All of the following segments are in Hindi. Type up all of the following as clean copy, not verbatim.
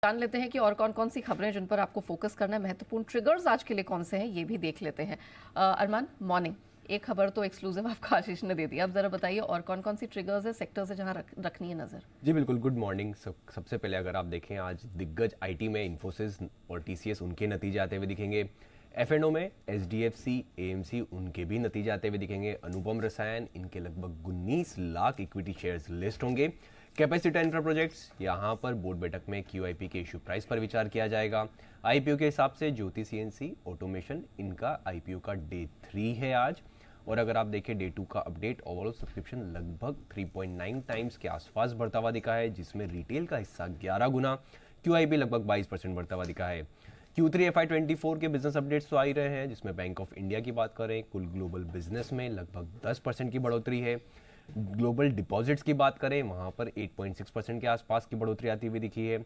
जान लेते हैं कि और कौन कौन सी खबरें जिन पर आपको फोकस करना है, महत्वपूर्ण ट्रिगर्स आज के लिए कौन से हैं ये भी देख लेते हैं। अरमान, मॉर्निंग एक खबर तो एक्सक्लूसिव आपको आशीष ने दे दी, आप जरा बताइए और कौन कौन सी ट्रिगर्स है, सेक्टर्स है जहां रखनी है नजर। जी बिल्कुल, गुड मॉर्निंग। सबसे पहले अगर आप देखें आज दिग्गज आईटी में इन्फोसिस और टीसीएस उनके नतीजे आते हुए दिखेंगे। एफएनओ में एचडीएफसी एएमसी उनके भी नतीजे आते हुए दिखेंगे। अनुपम रसायन इनके लगभग 19 लाख इक्विटी शेयर्स लिस्ट होंगे। कैपेसिटी इंफ्रा प्रोजेक्ट्स यहाँ पर बोर्ड बैठक में क्यूआईपी के इशू प्राइस पर विचार किया जाएगा। आईपीओ के हिसाब से ज्योति सीएनसी ऑटोमेशन इनका आईपीओ का डे 3 है आज। और अगर आप देखें डे 2 का अपडेट, ओवरऑल सब्सक्रिप्शन लगभग 3.9 टाइम्स के आसपास बढ़ता हुआ दिखा है, जिसमें रिटेल का हिस्सा 11 गुना, क्यूआईबी लगभग 22% बढ़ता हुआ दिखा है। Q3 FY24 के बिजनेस अपडेट्स तो आ ही रहे हैं, जिसमें बैंक ऑफ इंडिया की बात करें कुल ग्लोबल बिजनेस में लगभग 10% की बढ़ोतरी है। ग्लोबल डिपॉजिट्स की बात करें वहां पर 8.6% के आसपास की बढ़ोतरी आती हुई दिखी है।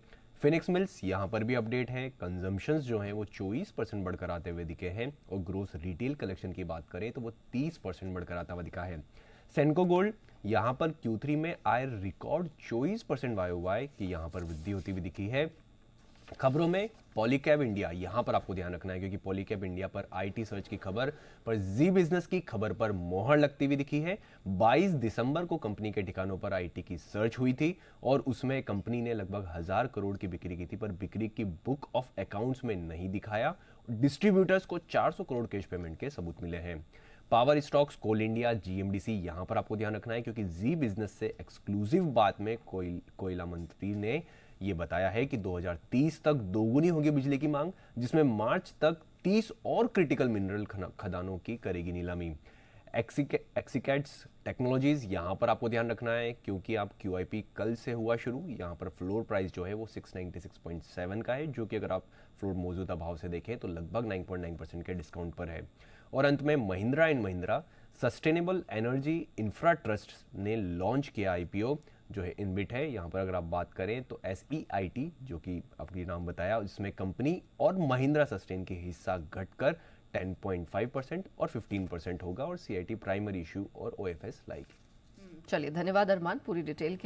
फिनिक्स मिल्स यहाँ पर भी अपडेट है, कंजम्पशंस जो हैं वो 24% बढ़कर आते हुए दिखे हैं। और ग्रोस रिटेल कलेक्शन की बात करें तो वो 30% बढ़कर आता हुआ दिखा है। सेंको गोल्ड यहाँ पर Q3 में आए रिकॉर्ड 24% वाई की यहाँ पर वृद्धि होती हुई दिखी है। खबरों में पॉलीकैब इंडिया यहाँ पर आपको ध्यान रखना है, क्योंकि पॉलीकैब इंडिया पर आईटी सर्च की खबर पर जी बिजनेस की खबर पर मोहर लगती हुई दिखी है। 22 दिसंबर को कंपनी के ठिकानों पर आईटी की सर्च हुई थी और उसमें कंपनी ने लगभग 1000 करोड़ की बिक्री की थी, पर बिक्री की बुक ऑफ अकाउंट्स में नहीं दिखाया। डिस्ट्रीब्यूटर्स को 400 करोड़ कैश पेमेंट के सबूत मिले हैं। पावर स्टॉक्स, कोल इंडिया, जीएमडीसी यहाँ पर आपको ध्यान रखना है, क्योंकि जी बिजनेस से एक्सक्लूसिव बात में कोयला मंत्री ने ये बताया है कि 2030 तक दोगुनी होगी बिजली की मांग, जिसमें मार्च तक 30 और क्रिटिकल मिनरल खदानों की करेगी नीलामी। एक्सीकैट्स टेक्नोलॉजीज यहाँ पर आपको ध्यान रखना है, क्योंकि आप क्यूआईपी कल से हुआ शुरू। यहाँ पर फ्लोर प्राइस जो है वो 696.7 का है, जो कि अगर आप फ्लोर मौजूदा भाव से देखें तो लगभग 9.9% के डिस्काउंट पर है। और अंत में Mahindra and Mahindra sustainable energy infra trust ने लॉन्च किया आईपीओ जो है इनबिट है। यहाँ पर अगर आप बात करें तो SEIT जो कि आपने नाम बताया, इसमें कंपनी और महिंद्रा सस्टेन के हिस्सा घटकर 10.5% और 15% होगा। और CIT प्राइमरी इशू और OFS लाइक। चलिए, धन्यवाद अरमान पूरी डिटेल के